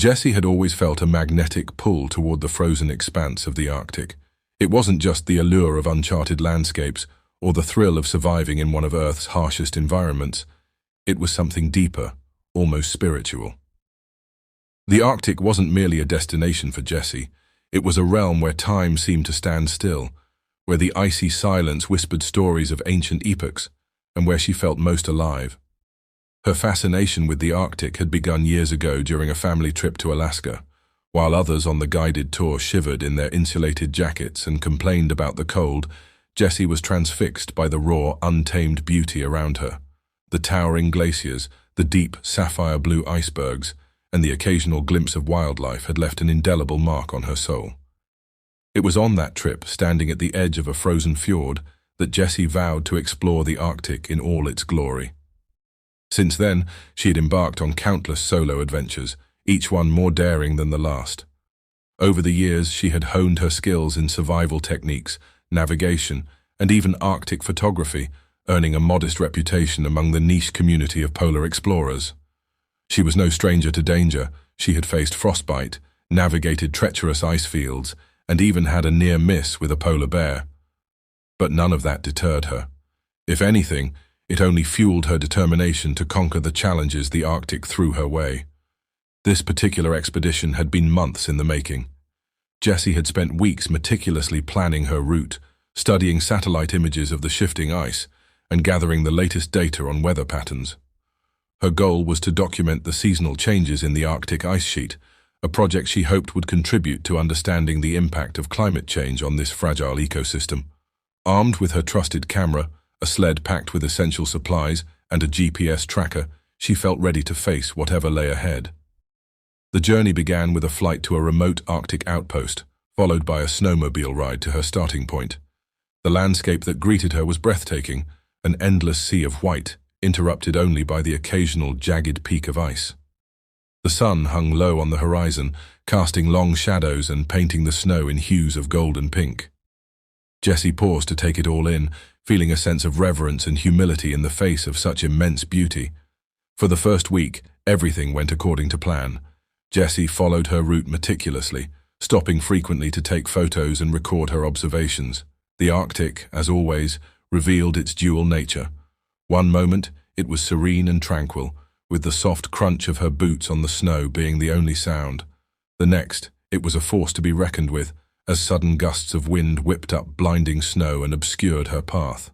Jessie had always felt a magnetic pull toward the frozen expanse of the Arctic. It wasn't just the allure of uncharted landscapes or the thrill of surviving in one of Earth's harshest environments. It was something deeper, almost spiritual. The Arctic wasn't merely a destination for Jessie. It was a realm where time seemed to stand still, where the icy silence whispered stories of ancient epochs, and where she felt most alive. Her fascination with the Arctic had begun years ago during a family trip to Alaska. While others on the guided tour shivered in their insulated jackets and complained about the cold, Jessie was transfixed by the raw, untamed beauty around her. The towering glaciers, the deep, sapphire-blue icebergs, and the occasional glimpse of wildlife had left an indelible mark on her soul. It was on that trip, standing at the edge of a frozen fjord, that Jessie vowed to explore the Arctic in all its glory. Since then, she had embarked on countless solo adventures, each one more daring than the last. Over the years, she had honed her skills in survival techniques, navigation, and even Arctic photography, earning a modest reputation among the niche community of polar explorers. She was no stranger to danger. She had faced frostbite, navigated treacherous ice fields, and even had a near miss with a polar bear. But none of that deterred her. If anything, it only fueled her determination to conquer the challenges the Arctic threw her way. This particular expedition had been months in the making. Jessie had spent weeks meticulously planning her route, studying satellite images of the shifting ice, and gathering the latest data on weather patterns. Her goal was to document the seasonal changes in the Arctic ice sheet, a project she hoped would contribute to understanding the impact of climate change on this fragile ecosystem. Armed with her trusted camera, a sled packed with essential supplies, and a GPS tracker, she felt ready to face whatever lay ahead. The journey began with a flight to a remote Arctic outpost, followed by a snowmobile ride to her starting point. The landscape that greeted her was breathtaking, an endless sea of white, interrupted only by the occasional jagged peak of ice. The sun hung low on the horizon, casting long shadows and painting the snow in hues of gold and pink. Jessie paused to take it all in, feeling a sense of reverence and humility in the face of such immense beauty. For the first week, everything went according to plan. Jessie followed her route meticulously, stopping frequently to take photos and record her observations. The Arctic, as always, revealed its dual nature. One moment, it was serene and tranquil, with the soft crunch of her boots on the snow being the only sound. The next, it was a force to be reckoned with, as sudden gusts of wind whipped up blinding snow and obscured her path.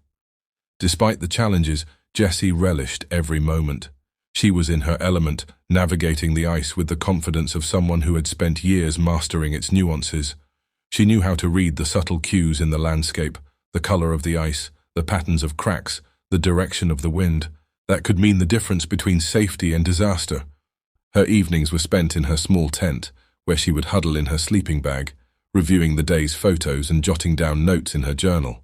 Despite the challenges, Jessie relished every moment. She was in her element, navigating the ice with the confidence of someone who had spent years mastering its nuances. She knew how to read the subtle cues in the landscape, the color of the ice, the patterns of cracks, the direction of the wind, that could mean the difference between safety and disaster. Her evenings were spent in her small tent, where she would huddle in her sleeping bag, reviewing the day's photos and jotting down notes in her journal.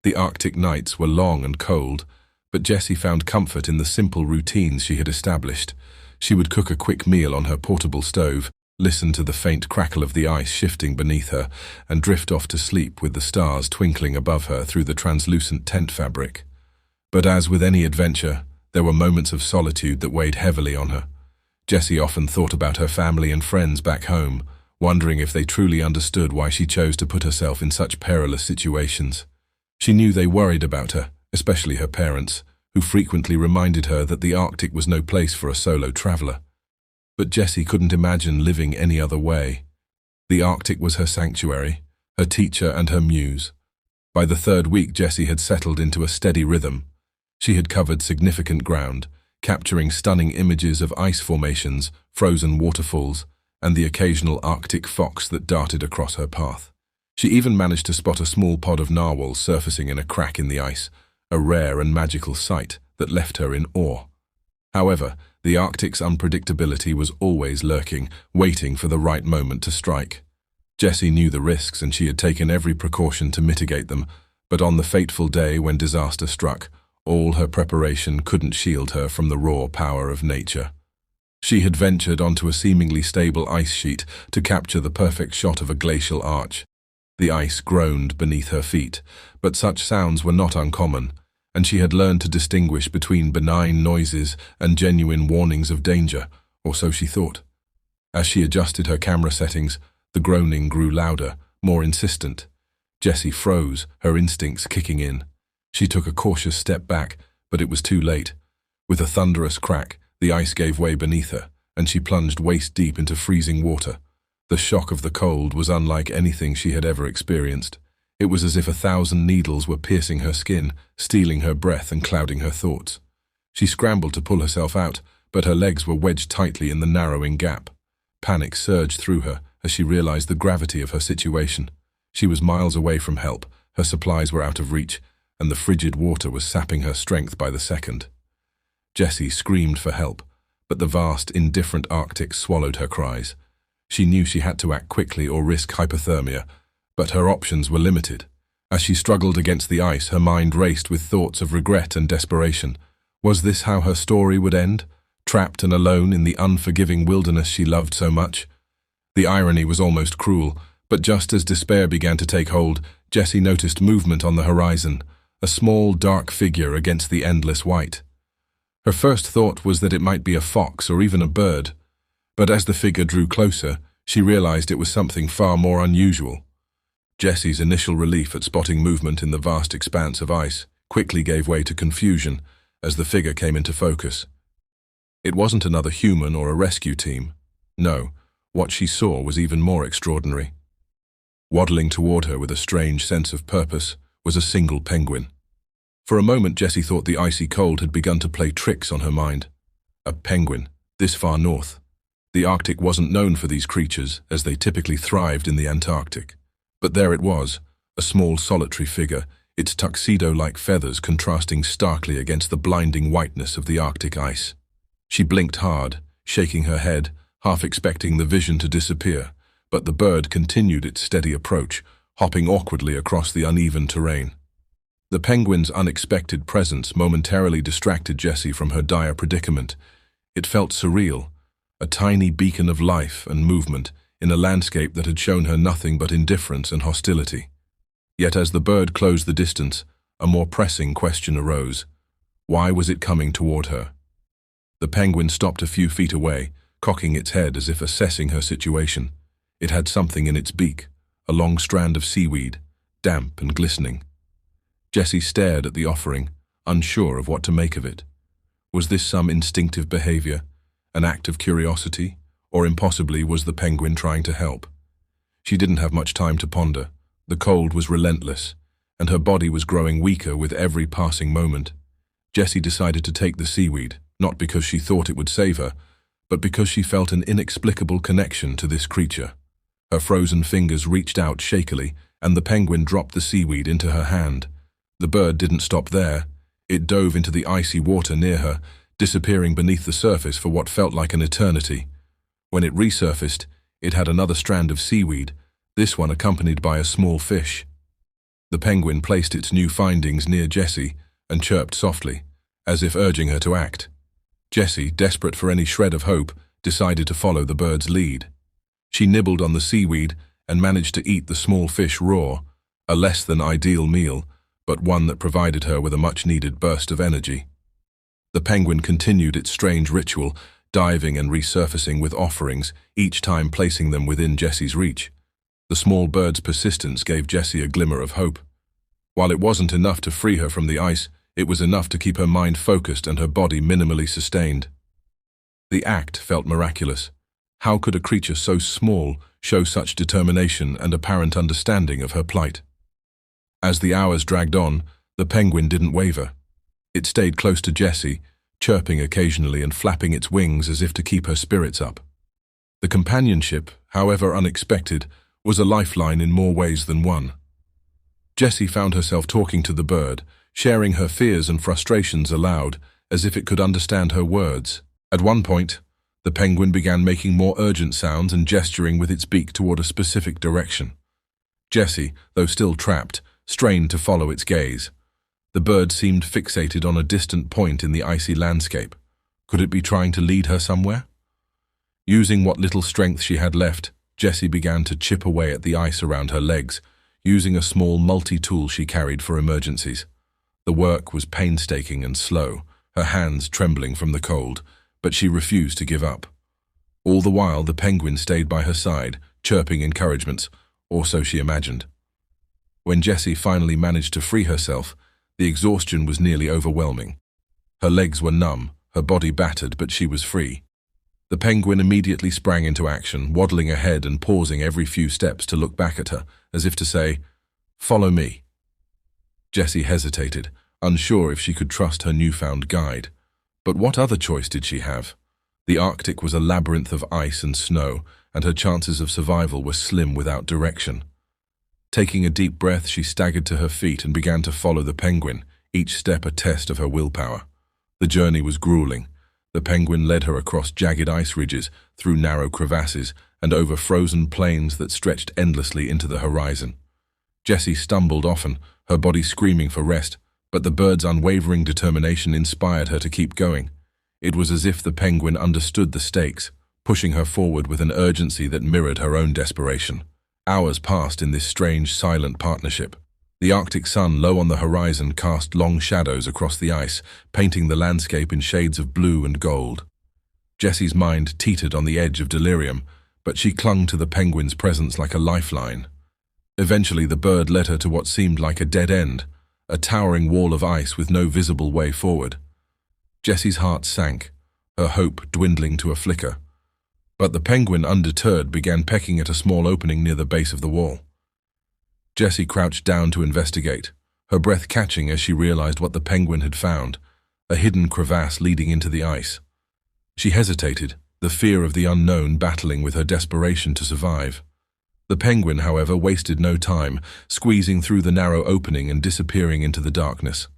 The Arctic nights were long and cold, but Jessie found comfort in the simple routines she had established. She would cook a quick meal on her portable stove, listen to the faint crackle of the ice shifting beneath her, and drift off to sleep with the stars twinkling above her through the translucent tent fabric. But as with any adventure, there were moments of solitude that weighed heavily on her. Jessie often thought about her family and friends back home, wondering if they truly understood why she chose to put herself in such perilous situations. She knew they worried about her, especially her parents, who frequently reminded her that the Arctic was no place for a solo traveler. But Jessie couldn't imagine living any other way. The Arctic was her sanctuary, her teacher and her muse. By the third week, Jessie had settled into a steady rhythm. She had covered significant ground, capturing stunning images of ice formations, frozen waterfalls, and the occasional Arctic fox that darted across her path. She even managed to spot a small pod of narwhals surfacing in a crack in the ice, a rare and magical sight that left her in awe. However, the Arctic's unpredictability was always lurking, waiting for the right moment to strike. Jessie knew the risks and she had taken every precaution to mitigate them, but on the fateful day when disaster struck, all her preparation couldn't shield her from the raw power of nature. She had ventured onto a seemingly stable ice sheet to capture the perfect shot of a glacial arch. The ice groaned beneath her feet, but such sounds were not uncommon, and she had learned to distinguish between benign noises and genuine warnings of danger, or so she thought. As she adjusted her camera settings, the groaning grew louder, more insistent. Jessie froze, her instincts kicking in. She took a cautious step back, but it was too late. With a thunderous crack, the ice gave way beneath her, and she plunged waist-deep into freezing water. The shock of the cold was unlike anything she had ever experienced. It was as if 1,000 needles were piercing her skin, stealing her breath and clouding her thoughts. She scrambled to pull herself out, but her legs were wedged tightly in the narrowing gap. Panic surged through her as she realized the gravity of her situation. She was miles away from help, her supplies were out of reach, and the frigid water was sapping her strength by the second. Jessie screamed for help, but the vast, indifferent Arctic swallowed her cries. She knew she had to act quickly or risk hypothermia, but her options were limited. As she struggled against the ice, her mind raced with thoughts of regret and desperation. Was this how her story would end? Trapped and alone in the unforgiving wilderness she loved so much? The irony was almost cruel, but just as despair began to take hold, Jessie noticed movement on the horizon, a small, dark figure against the endless white. Her first thought was that it might be a fox or even a bird, but as the figure drew closer, she realized it was something far more unusual. Jessie's initial relief at spotting movement in the vast expanse of ice quickly gave way to confusion as the figure came into focus. It wasn't another human or a rescue team. No, what she saw was even more extraordinary. Waddling toward her with a strange sense of purpose was a single penguin. For a moment, Jessie thought the icy cold had begun to play tricks on her mind. A penguin, this far north. The Arctic wasn't known for these creatures, as they typically thrived in the Antarctic. But there it was, a small solitary figure, its tuxedo-like feathers contrasting starkly against the blinding whiteness of the Arctic ice. She blinked hard, shaking her head, half expecting the vision to disappear, but the bird continued its steady approach, hopping awkwardly across the uneven terrain. The penguin's unexpected presence momentarily distracted Jessie from her dire predicament. It felt surreal, a tiny beacon of life and movement in a landscape that had shown her nothing but indifference and hostility. Yet as the bird closed the distance, a more pressing question arose. Why was it coming toward her? The penguin stopped a few feet away, cocking its head as if assessing her situation. It had something in its beak, a long strand of seaweed, damp and glistening. Jessie stared at the offering, unsure of what to make of it. Was this some instinctive behavior, an act of curiosity, or impossibly was the penguin trying to help? She didn't have much time to ponder. The cold was relentless, and her body was growing weaker with every passing moment. Jessie decided to take the seaweed, not because she thought it would save her, but because she felt an inexplicable connection to this creature. Her frozen fingers reached out shakily, and the penguin dropped the seaweed into her hand. The bird didn't stop there. It dove into the icy water near her, disappearing beneath the surface for what felt like an eternity. When it resurfaced, it had another strand of seaweed, this one accompanied by a small fish. The penguin placed its new findings near Jessie and chirped softly, as if urging her to act. Jessie, desperate for any shred of hope, decided to follow the bird's lead. She nibbled on the seaweed and managed to eat the small fish raw, a less than ideal meal, but one that provided her with a much-needed burst of energy. The penguin continued its strange ritual, diving and resurfacing with offerings, each time placing them within Jessie's reach. The small bird's persistence gave Jessie a glimmer of hope. While it wasn't enough to free her from the ice, it was enough to keep her mind focused and her body minimally sustained. The act felt miraculous. How could a creature so small show such determination and apparent understanding of her plight? As the hours dragged on, the penguin didn't waver. It stayed close to Jessie, chirping occasionally and flapping its wings as if to keep her spirits up. The companionship, however unexpected, was a lifeline in more ways than one. Jessie found herself talking to the bird, sharing her fears and frustrations aloud, as if it could understand her words. At one point, the penguin began making more urgent sounds and gesturing with its beak toward a specific direction. Jessie, though still trapped, strained to follow its gaze. The bird seemed fixated on a distant point in the icy landscape. Could it be trying to lead her somewhere? Using what little strength she had left, Jessie began to chip away at the ice around her legs, using a small multi-tool she carried for emergencies. The work was painstaking and slow, her hands trembling from the cold, but she refused to give up. All the while, the penguin stayed by her side, chirping encouragements, or so she imagined. When Jessie finally managed to free herself, the exhaustion was nearly overwhelming. Her legs were numb, her body battered, but she was free. The penguin immediately sprang into action, waddling ahead and pausing every few steps to look back at her, as if to say, "Follow me." Jessie hesitated, unsure if she could trust her newfound guide. But what other choice did she have? The Arctic was a labyrinth of ice and snow, and her chances of survival were slim without direction. Taking a deep breath, she staggered to her feet and began to follow the penguin, each step a test of her willpower. The journey was grueling. The penguin led her across jagged ice ridges, through narrow crevasses, and over frozen plains that stretched endlessly into the horizon. Jessie stumbled often, her body screaming for rest, but the bird's unwavering determination inspired her to keep going. It was as if the penguin understood the stakes, pushing her forward with an urgency that mirrored her own desperation. Hours passed in this strange, silent partnership. The Arctic sun, low on the horizon, cast long shadows across the ice, painting the landscape in shades of blue and gold. Jessie's mind teetered on the edge of delirium, but she clung to the penguin's presence like a lifeline. Eventually, the bird led her to what seemed like a dead end, a towering wall of ice with no visible way forward. Jessie's heart sank, her hope dwindling to a flicker. But the penguin, undeterred, began pecking at a small opening near the base of the wall. Jessie crouched down to investigate, her breath catching as she realized what the penguin had found, a hidden crevasse leading into the ice. She hesitated, the fear of the unknown battling with her desperation to survive. The penguin, however, wasted no time, squeezing through the narrow opening and disappearing into the darkness.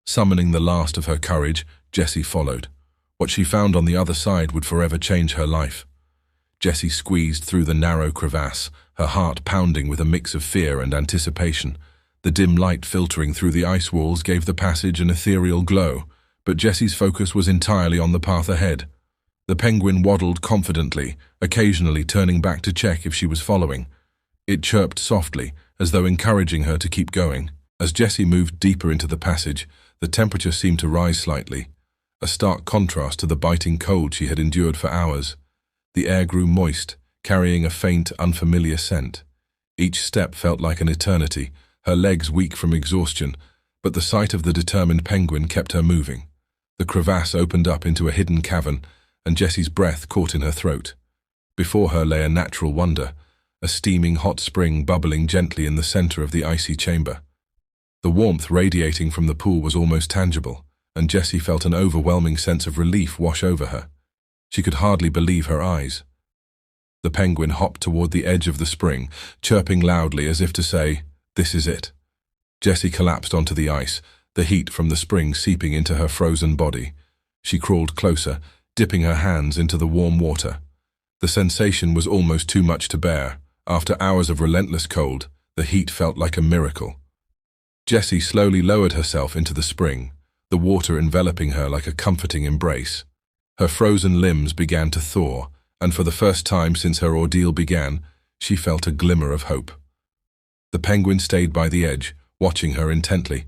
Summoning the last of her courage, Jessie followed. What she found on the other side would forever change her life. Jessie squeezed through the narrow crevasse, her heart pounding with a mix of fear and anticipation. The dim light filtering through the ice walls gave the passage an ethereal glow, but Jessie's focus was entirely on the path ahead. The penguin waddled confidently, occasionally turning back to check if she was following. It chirped softly, as though encouraging her to keep going. As Jessie moved deeper into the passage, the temperature seemed to rise slightly, a stark contrast to the biting cold she had endured for hours. The air grew moist, carrying a faint, unfamiliar scent. Each step felt like an eternity, her legs weak from exhaustion, but the sight of the determined penguin kept her moving. The crevasse opened up into a hidden cavern, and Jessie's breath caught in her throat. Before her lay a natural wonder, a steaming hot spring bubbling gently in the center of the icy chamber. The warmth radiating from the pool was almost tangible, and Jessie felt an overwhelming sense of relief wash over her. She could hardly believe her eyes. The penguin hopped toward the edge of the spring, chirping loudly as if to say, "This is it." Jessie collapsed onto the ice, the heat from the spring seeping into her frozen body. She crawled closer, dipping her hands into the warm water. The sensation was almost too much to bear. After hours of relentless cold, the heat felt like a miracle. Jessie slowly lowered herself into the spring, the water enveloping her like a comforting embrace. Her frozen limbs began to thaw, and for the first time since her ordeal began, she felt a glimmer of hope. The penguin stayed by the edge, watching her intently.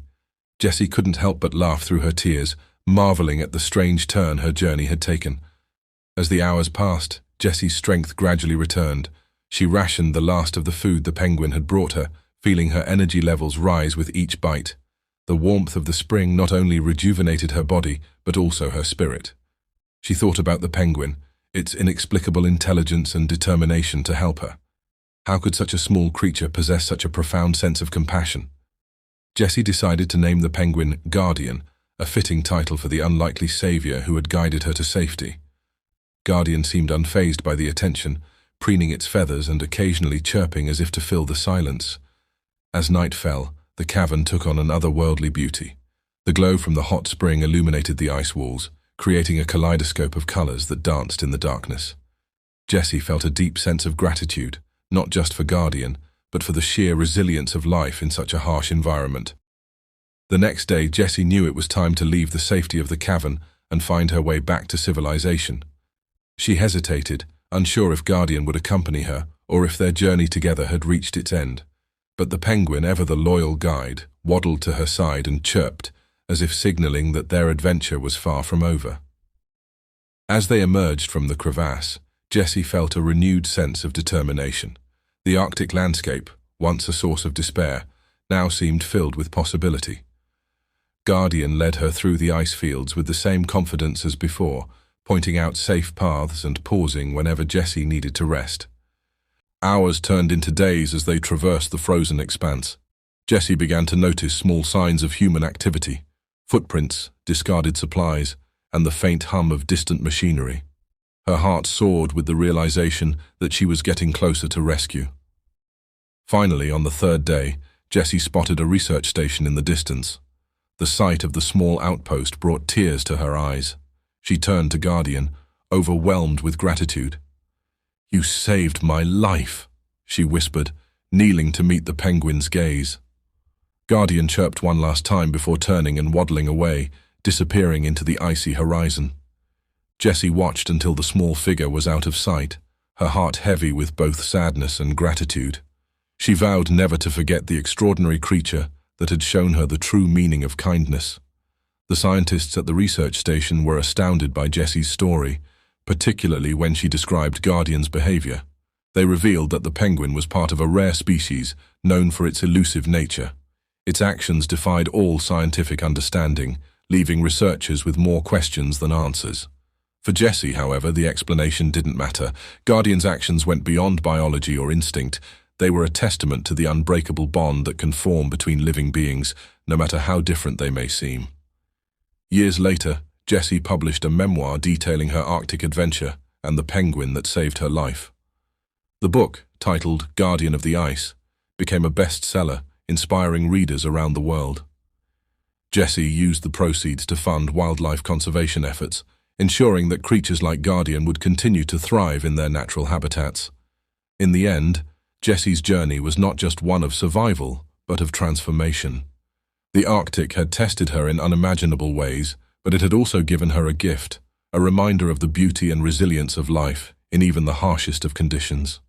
Jessie couldn't help but laugh through her tears, marveling at the strange turn her journey had taken. As the hours passed, Jessie's strength gradually returned. She rationed the last of the food the penguin had brought her, feeling her energy levels rise with each bite. The warmth of the spring not only rejuvenated her body, but also her spirit. She thought about the penguin, its inexplicable intelligence and determination to help her. How could such a small creature possess such a profound sense of compassion? Jessie decided to name the penguin Guardian, a fitting title for the unlikely savior who had guided her to safety. Guardian seemed unfazed by the attention, preening its feathers and occasionally chirping as if to fill the silence. As night fell, the cavern took on an otherworldly beauty. The glow from the hot spring illuminated the ice walls, creating a kaleidoscope of colors that danced in the darkness. Jessie felt a deep sense of gratitude, not just for Guardian, but for the sheer resilience of life in such a harsh environment. The next day, Jessie knew it was time to leave the safety of the cavern and find her way back to civilization. She hesitated, unsure if Guardian would accompany her or if their journey together had reached its end. But the penguin, ever the loyal guide, waddled to her side and chirped, as if signaling that their adventure was far from over. As they emerged from the crevasse, Jessie felt a renewed sense of determination. The Arctic landscape, once a source of despair, now seemed filled with possibility. Guardian led her through the ice fields with the same confidence as before, pointing out safe paths and pausing whenever Jessie needed to rest. Hours turned into days as they traversed the frozen expanse. Jessie began to notice small signs of human activity, footprints, discarded supplies, and the faint hum of distant machinery. Her heart soared with the realization that she was getting closer to rescue. Finally, on the third day, Jessie spotted a research station in the distance. The sight of the small outpost brought tears to her eyes. She turned to Guardian, overwhelmed with gratitude. "You saved my life," she whispered, kneeling to meet the penguin's gaze. Guardian chirped one last time before turning and waddling away, disappearing into the icy horizon. Jessie watched until the small figure was out of sight, her heart heavy with both sadness and gratitude. She vowed never to forget the extraordinary creature that had shown her the true meaning of kindness. The scientists at the research station were astounded by Jessie's story, particularly when she described Guardian's behavior. They revealed that the penguin was part of a rare species known for its elusive nature. Its actions defied all scientific understanding, leaving researchers with more questions than answers. For Jessie, however, the explanation didn't matter. Guardian's actions went beyond biology or instinct. They were a testament to the unbreakable bond that can form between living beings, no matter how different they may seem. Years later, Jessie published a memoir detailing her Arctic adventure and the penguin that saved her life. The book, titled Guardian of the Ice, became a bestseller, inspiring readers around the world. Jessie used the proceeds to fund wildlife conservation efforts, ensuring that creatures like Guardian would continue to thrive in their natural habitats. In the end, Jessie's journey was not just one of survival, but of transformation. The Arctic had tested her in unimaginable ways, but it had also given her a gift, a reminder of the beauty and resilience of life in even the harshest of conditions.